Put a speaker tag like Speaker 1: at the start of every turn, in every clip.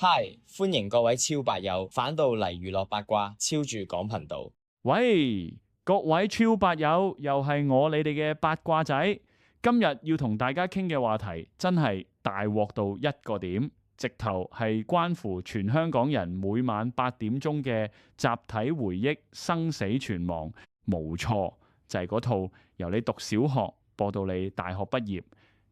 Speaker 1: 嗨，歡迎各位超白友返到嚟娛樂八卦超住港頻道。
Speaker 2: 喂，各位超八友，又係我你哋嘅八卦仔。今日要同大家傾嘅話題真係大鑊到一個點，直頭係關乎全香港人每晚8點鐘嘅集體回憶生死存亡。冇錯，就係嗰套由你讀小學播到你大學畢業，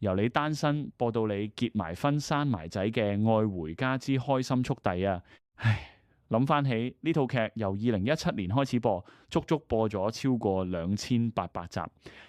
Speaker 2: 由你單身播到你結埋婚生埋仔嘅《愛回家之開心速遞》啊！唉，諗翻起呢套劇由2017年開始播，足足播咗超過2800集，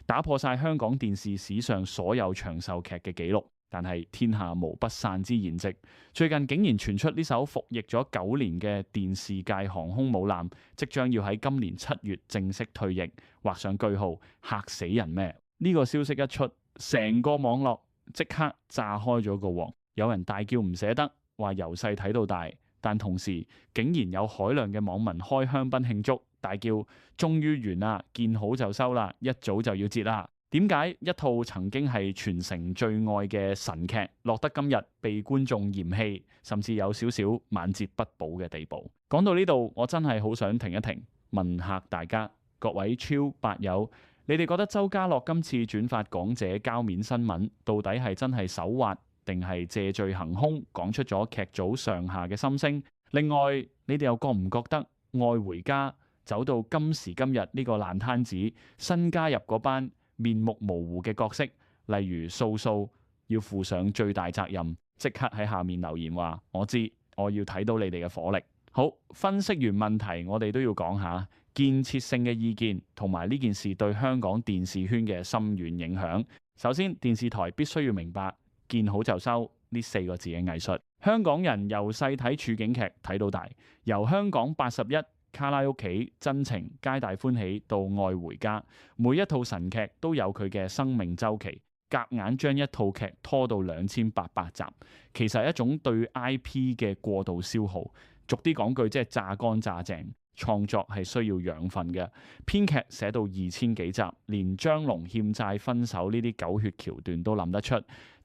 Speaker 2: 打破晒香港電視史上所有長壽劇嘅紀錄。但係天下無不散之筵席，最近竟然傳出呢艘服役咗9年嘅電視界航空母艦，即將要喺今年7月正式退役，畫上句號，嚇死人咩？呢個消息一出，成個網絡即刻炸開咗個鑊，有人大叫唔捨得，話由細睇到大，但同時竟然有海量嘅網民開香檳慶祝，大叫終於完啦，見好就收啦，一早就要截啦。點解一套曾經係全城最愛嘅神劇，落得今日被觀眾嫌棄，甚至有少少晚節不保嘅地步？講到呢度，我真係好想停一停，問下大家，各位超八友，你哋覺得周家樂今次轉發港姐交面新聞，到底係真係手滑，定係借罪行兇，講出咗劇組上下嘅心聲？另外，你哋又覺唔覺得愛回家走到今時今日呢個爛攤子，新加入嗰班面目模糊嘅角色，例如素素，要負上最大責任？即刻喺下面留言話我知，我要睇到你哋嘅火力。好，分析完問題，我哋都要講下建設性嘅意見，同埋呢件事對香港電視圈嘅深遠影響。首先，電視台必須要明白見好就收呢4個字嘅藝術。香港人由細睇處境劇睇到大，由香港81、卡拉屋企、真情、皆大歡喜到愛回家，每一套神劇都有佢嘅生命週期。夾硬將一套劇拖到2800集，其實係一種對 IP 嘅過度消耗。俗啲講句，即係榨乾榨淨。創作係需要養分嘅，編劇寫到2000幾集，連張龍欠債分手呢啲狗血橋段都諗得出，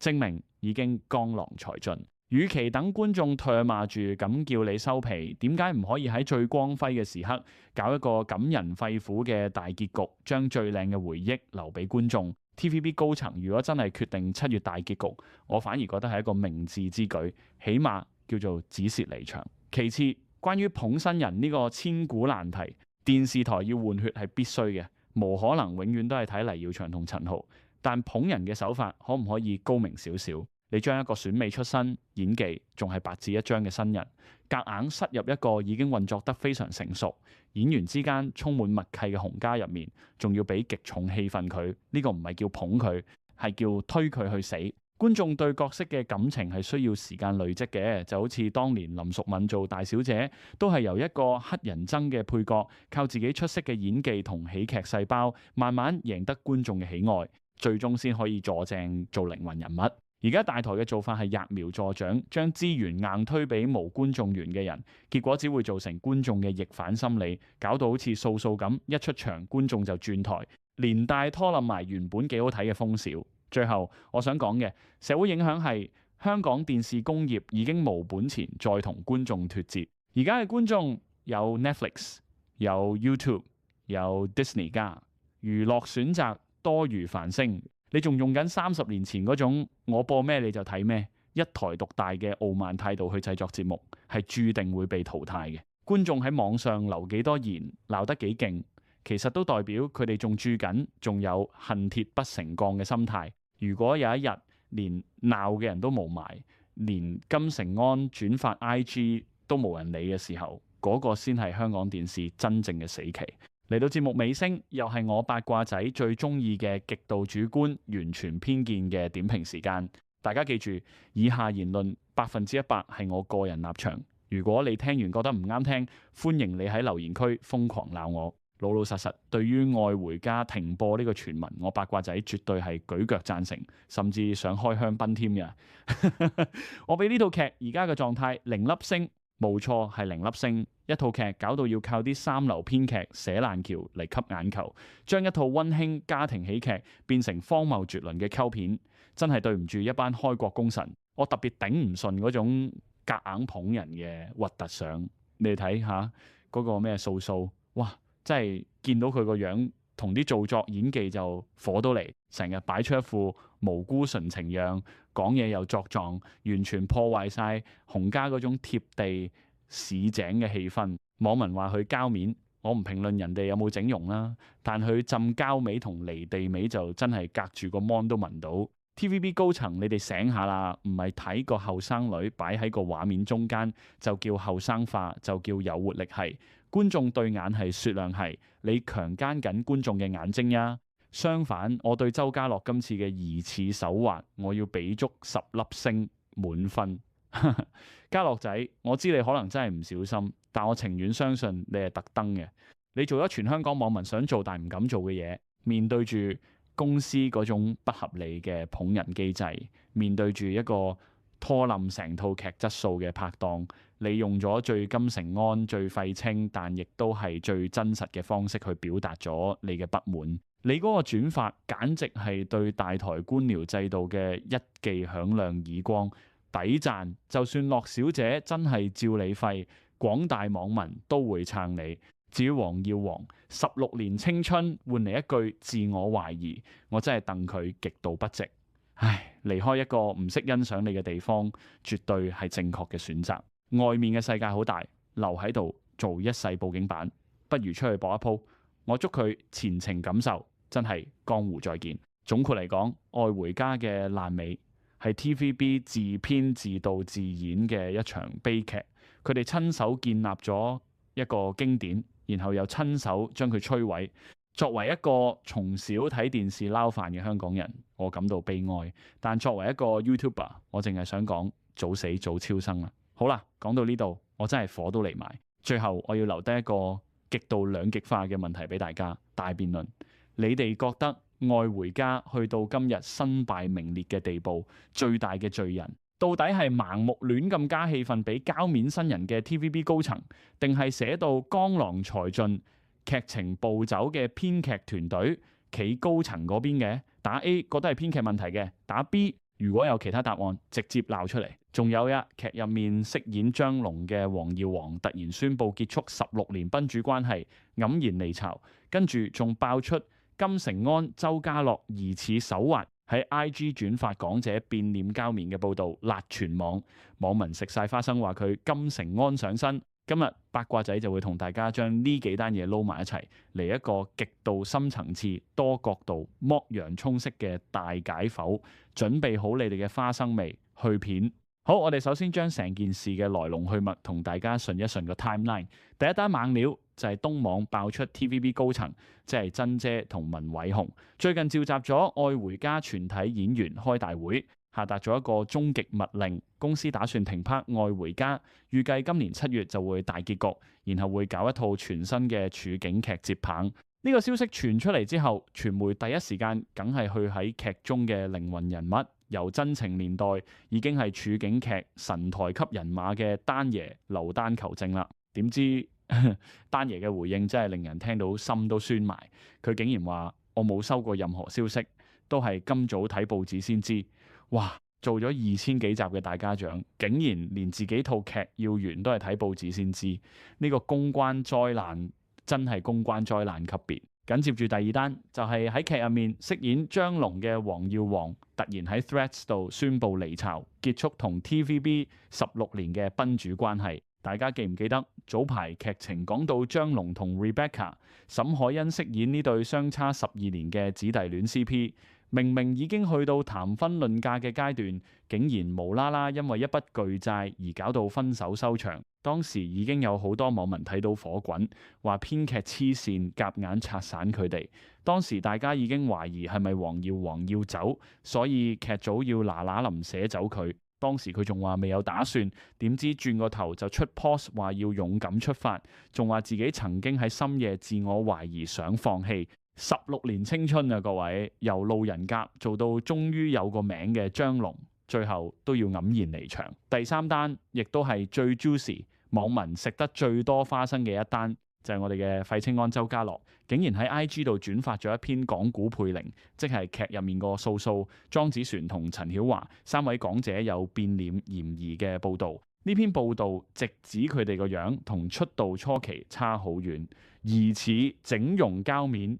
Speaker 2: 證明已經江郎才盡。與其等觀眾唾罵住咁叫你收皮，點解唔可以喺最光輝嘅時刻搞一個感人肺腑嘅大結局，將最靚嘅回憶留俾觀眾？TVB 高層如果真係決定7月大結局，我反而覺得係一個明智之舉，起碼叫做止蝕離場。其次，關於捧新人呢個千古難題，電視台要換血係必須嘅，無可能永遠都係睇黎耀祥同陳豪。但捧人嘅手法可唔可以高明少少？你將一個選美出身、演技仲係白紙一張嘅新人，夾硬塞入一個已經運作得非常成熟、演員之間充滿默契嘅洪家入面，仲要俾極重氣氛佢，呢個唔係叫捧佢，係叫推佢去死。觀眾對角色嘅感情係需要時間累積嘅，就好似當年林淑敏做大小姐，都係由一個乞人憎嘅配角，靠自己出色嘅演技同喜劇細胞，慢慢贏得觀眾嘅喜愛，最終先可以坐正做靈魂人物。而家大台嘅做法係揠苗助長，將資源硬推俾無觀眾緣嘅人，結果只會造成觀眾嘅逆反心理，搞到好似素素咁，一出場觀眾就轉台，連帶拖冧埋原本幾好睇嘅風潮。最後，我想講嘅社會影響係香港電視工業已經無本錢再同觀眾脫節。而家嘅觀眾有 Netflix、有 YouTube、有 Disney 加，娛樂選擇多如繁星。你仲用緊30年前嗰種我播咩你就睇咩，一台獨大嘅傲慢態度去製作節目，係注定會被淘汰嘅。觀眾喺網上留幾多言，鬧得幾勁，其實都代表佢哋仲住緊，仲有恨鐵不成鋼嘅心態。如果有一日連鬧嘅人都冇埋，連金城安轉發 IG 都冇人理嘅時候，嗰個先係香港電視真正嘅死期。嚟到節目尾聲，又係我八卦仔最中意嘅極度主觀、完全偏見嘅點評時間。大家記住，以下言論100%係我個人立場。如果你聽完覺得唔啱聽，歡迎你喺留言區瘋狂鬧我。老老實實，對於愛回家停播呢個傳聞，我八卦仔絕對係舉腳贊成，甚至想開香檳添嘅。我俾呢套劇而家嘅狀態0粒星，冇錯係0粒星。一套劇搞到要靠啲三流編劇寫爛橋嚟吸眼球，將一套溫馨家庭喜劇變成荒謬絕倫嘅溝片，真係對唔住一班開國功臣。我特別頂唔順嗰種夾硬捧人嘅核突相。你哋睇下嗰個咩素素，哇！真係見到佢個樣同啲做作演技就火到嚟，成日擺出一副無辜純情樣，講嘢又作狀，完全破壞晒洪家嗰種貼地市井嘅氣氛。網民話佢膠面，我唔評論人哋有冇整容啦，但佢浸膠味同離地味就真係隔住個 mon 都聞到。TVB 高層，你哋醒下啦，唔係睇個後生女擺喺個畫面中間就叫後生化，就叫有活力係。觀眾對眼係雪亮係，你強姦緊觀眾嘅眼睛呀。相反，我對周家樂今次嘅疑似手滑，我要俾足10粒星滿分。家樂仔，我知你可能真係唔小心，但我情願相信你係特登嘅。你做咗全香港網民想做但唔敢做嘅嘢，面對住公司嗰種不合理嘅捧人機制，面對住一個拖冧成套劇質素嘅拍檔，你用咗最金城安、最廢青，但亦都係最真實嘅方式去表達咗你嘅不滿。你嗰個轉發簡直係對大台官僚制度嘅一記響亮耳光，抵讚。就算樂小姐真係照你廢，廣大網民都會撐你。至於黃耀煌16年青春換嚟一句自我懷疑，我真係戥佢極度不值。唉，離開一個唔識欣賞你嘅地方，絕對係正確嘅選擇。外面嘅世界好大，留喺度做一世報警版，不如出去搏一鋪。我祝佢前程錦繡，真係江湖再見。總括嚟講，《愛回家》嘅爛尾係 TVB 自編自導自演嘅一場悲劇。佢哋親手建立咗一個經典，然後又親手將佢摧毀。作為一個從小睇電視撈飯嘅香港人，我感到悲哀。但作為一個 YouTuber，我淨係想講早死早超生啦。好啦，講到呢度，我真係火都嚟埋。最後我要留低一個極度兩極化嘅問題俾大家大辯論。你哋覺得《愛回家》去到今日身敗名裂嘅地步，最大嘅罪人到底係盲目亂咁加戲份俾膠面新人嘅 TVB 高層，定係寫到江郎才盡、劇情暴走嘅編劇團隊企高層嗰邊嘅？打 A 覺得係編劇問題嘅，打 B 如果有其他答案，直接鬧出嚟。仲有呀，劇入面飾演張龍嘅黃耀煌突然宣布結束16年賓主關係，黯然離巢，跟住仲爆出金城安、周家樂疑似手滑，喺 IG 轉發港姐變臉膠面嘅報導，辣全網，網民食晒花生話佢金城安上身。今日八卦仔就會同大家將呢幾單嘢撈埋一齊，嚟一個極度深層次、多角度、剝洋葱式嘅大解剖。準備好你哋嘅花生味去片。好，我哋首先將成件事嘅來龍去脈同大家順一順個 timeline。第一單猛料就係東網爆出 TVB 高層，即係珍姐同文偉鴻，最近召集咗愛回家全體演員開大會，下達咗一個終極密令，公司打算停拍愛回家，預計今年7月就會大結局，然後會搞一套全新嘅處境劇接棒。呢個消息傳出嚟之後，傳媒第一時間梗係去喺劇中嘅靈魂人物，由真情年代已經係處境劇神台級人馬嘅丹爺劉丹求證啦。點知丹爺嘅回應真係令人聽到心都酸埋，佢竟然話我冇收過任何消息，都係今早睇報紙先知。哇！做咗2000幾集嘅大家長，竟然連自己套劇要完都係睇報紙先知，呢個公關災難真係公關災難級別。緊接住第二單就係喺劇入面飾演張龍嘅黃耀煌，突然喺 Threads 度宣布離巢，結束同 TVB 16年嘅賓主關係。大家記唔記得早排劇情講到張龍同 Rebecca、沈海欣飾演呢對相差12年嘅姊弟戀 CP？明明已經去到談婚論嫁嘅階段，竟然無啦啦因為一筆巨債而搞到分手收場。當時已經有好多網民睇到火滾，話編劇黐線，夾硬拆散佢哋。當時大家已經懷疑係咪黃耀煌要走，所以劇組要嗱嗱臨寫走佢。當時佢仲話未有打算，點知轉個頭就出 post 話要勇敢出發，仲話自己曾經喺深夜自我懷疑想放棄。16年青春啊，各位，由路人甲做到終於有個名嘅張龍，最後都要黯然離場。第三單亦都係最 juicy， 網民食得最多花生嘅一單，就係我哋嘅廢青安周家樂，竟然喺 IG 度轉發咗一篇講古配靈，即係劇入面個素素莊子璇同陳曉華3位港姐有變臉嫌疑嘅報導。呢篇報導直指佢哋個樣同出道初期差好遠，疑似整容膠面。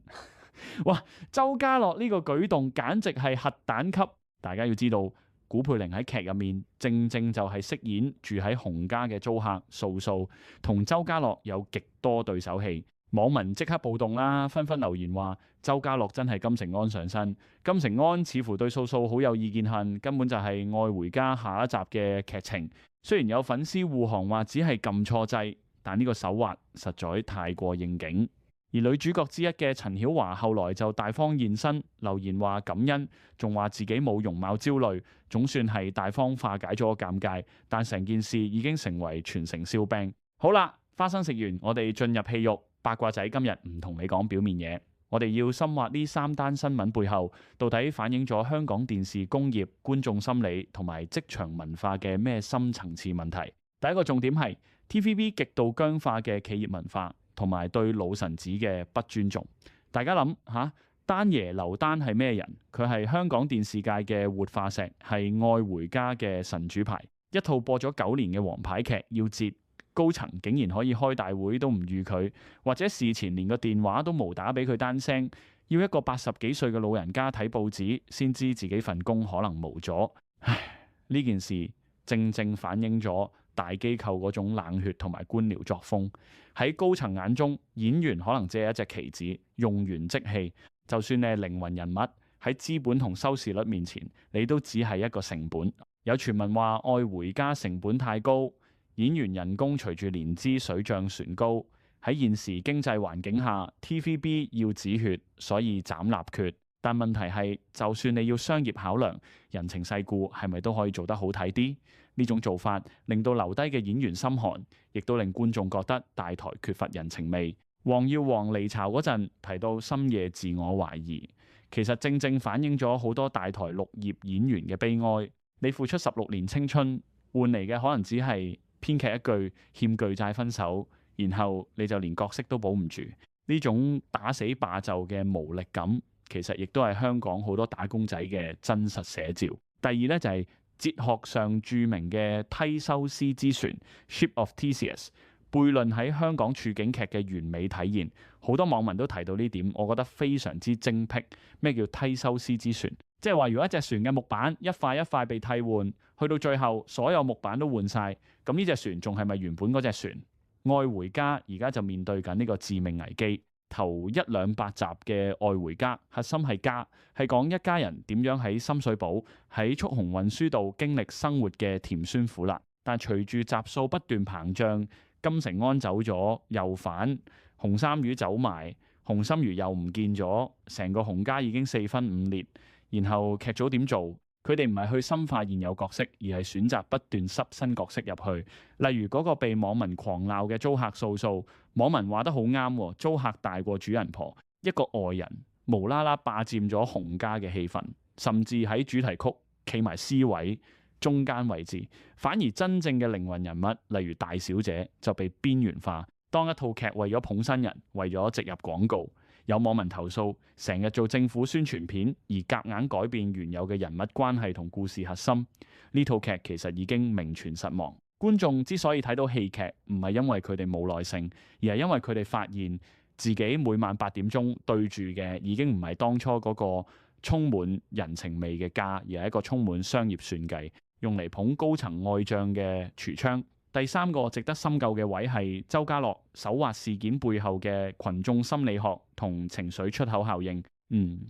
Speaker 2: 哇！周家樂呢個舉動簡直係核彈級。大家要知道，古佩玲喺劇入面正正就係飾演住喺洪家嘅租客素素，同周家樂有極多對手戲。網民即刻暴動啦，紛紛留言話周家樂真係金城安上身。金城安似乎對素素好有意見恨，根本就係《愛回家》下一集嘅劇情。雖然有粉絲護航話只係撳錯掣，但呢個手滑實在太過應景。而女主角之一嘅陳曉華後來就大方現身，留言話感恩，仲話自己冇容貌焦慮，總算係大方化解咗個尷尬。但成件事已經成為全城笑柄。好啦，花生食完，我哋進入戲肉。八卦仔今日唔同你講表面嘢，我哋要深挖呢3單新聞背後到底反映咗香港電視工業、觀眾心理同埋職場文化嘅咩深層次問題。第一個重點係 TVB 極度僵化嘅企業文化同埋對老臣子嘅不尊重。大家諗下，丹爺劉丹係咩人？佢係香港電視界嘅活化石，係愛回家嘅神主牌。一套播咗9年嘅王牌劇要截，高層竟然可以開大會都唔預佢，或者事前連個電話都冇打俾佢單聲，要一個80幾歲嘅老人家睇報紙先知自己份工可能無咗。唉，呢件事正正反映咗大機構嗰種冷血同埋官僚作風。喺高層眼中，演員可能只係一隻棋子，用完即棄。就算你係靈魂人物，喺資本同收視率面前，你都只係一個成本。有傳聞話愛回家成本太高，演員人工隨住年資水漲船高。喺現時經濟環境下 ，TVB 要止血，所以斬立決。但問題係，就算你要商業考量，人情世故係咪都可以做得好睇啲？呢種做法令到留低嘅演員心寒，亦都令觀眾覺得大台缺乏人情味。黃耀煌離巢嗰陣提到深夜自我懷疑，其實正正反映咗好多大台綠葉演員嘅悲哀。你付出16年青春，換嚟嘅可能只係編劇一句欠巨債分手，然後你就連角色都保唔住。呢種打死霸就嘅無力感，其實亦都係香港好多打工仔嘅真實寫照。第二呢，就係哲學上著名嘅梯修斯之船 Ship of Theseus， 悖論喺香港處境劇嘅完美體現。好多網民都提到呢點，我覺得非常之精闢。咩叫梯修斯之船？即係話如果一隻船嘅木板一塊一塊被替換，去到最後所有木板都換晒，咁呢隻船仲係咪原本嗰隻船？愛回家而家就面對緊呢個致命危機。頭128集嘅愛回家核心係家，係講一家人點樣喺深水埗喺速洪運輸道經歷生活嘅甜酸苦辣。但隨住集數不斷膨脹，金城安走咗又返，紅衫魚走埋，紅心如又唔見咗，成個洪家已經4分5裂。然後劇組點做？佢哋唔係去深化現有角色，而係選擇不斷塞新角色入去。例如嗰個被網民狂鬧嘅租客素素，網民話得好啱，租客大過主人婆，一個外人無啦啦霸佔咗洪家嘅戲份，甚至喺主題曲企埋 C 位中間位置，反而真正嘅靈魂人物，例如大小姐就被邊緣化。當一套劇為咗捧新人，為咗植入廣告，有網民投訴，成日做政府宣傳片，而夾硬改變原有嘅人物關係同故事核心。呢套劇其實已經名存實亡。觀眾之所以睇到戲劇，唔係因為佢哋冇耐性，而係因為佢哋發現自己每晚8點鐘對住嘅已經唔係當初嗰個充滿人情味嘅家，而係一個充滿商業算計，用嚟捧高層愛將嘅櫥窗。第三個值得深究嘅位係周家樂手滑事件背後嘅群眾心理學同情緒出口效應。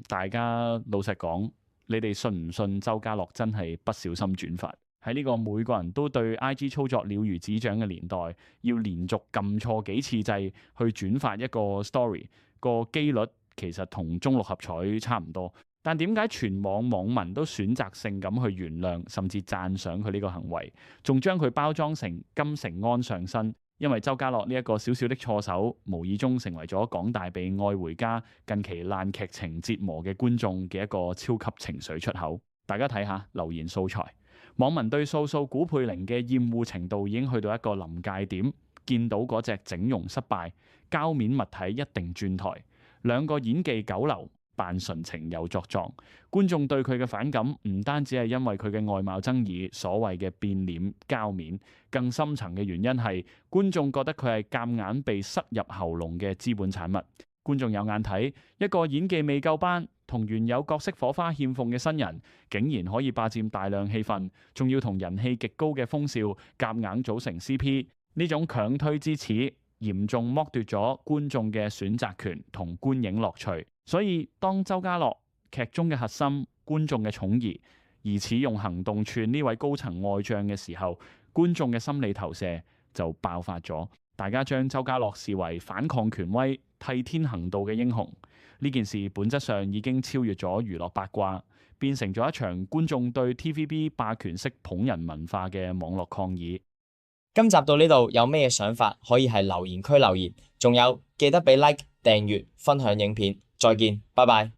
Speaker 2: 大家老實講，你哋信唔信周家樂真係不小心轉發？喺呢個每個人都對 IG 操作了如指掌嘅年代，要連續撳錯幾次掣去轉發一個 story， 個機率其實同中六合彩差唔多。但點解全網網民都選擇性咁去原諒甚至讚賞佢呢個行為，仲將佢包裝成金城安上身？因為周家樂呢一個小小的錯手，無意中成為咗港大被愛回家近期爛劇情折磨嘅觀眾嘅一個超級情緒出口。大家睇下留言素材，網民對素素古佩玲嘅厭惡程度已經去到一個臨界點。見到嗰隻整容失敗膠面物體一定轉台，兩個演技9流。扮純情又作狀。觀眾對佢嘅反感唔單止係因為佢嘅外貌爭議，所謂嘅變臉膠面，更深層嘅原因係觀眾覺得佢係夾硬被塞入喉嚨嘅資本產物。觀眾有眼睇，一個演技未夠班，同原有角色火花欠奉嘅新人，竟然可以霸佔大量戲份，仲要同人氣極高嘅風少夾硬組成 CP，呢種強推之詞，嚴重剝奪咗觀眾嘅選擇權同觀影樂趣。所以當周家樂劇中嘅核心、觀眾嘅寵兒，疑似用行動串呢位高層外將嘅時候，觀眾嘅心理投射就爆發咗。大家將周家樂視為反抗權威、替天行道嘅英雄。呢件事本質上已經超越咗娛樂八卦，變成咗一場觀眾對 TVB 霸權式捧人文化嘅網絡抗議。
Speaker 1: 今集到呢度，有咩想法可以喺留言區留言，仲有記得俾 like、訂閱、分享影片。再見，拜拜。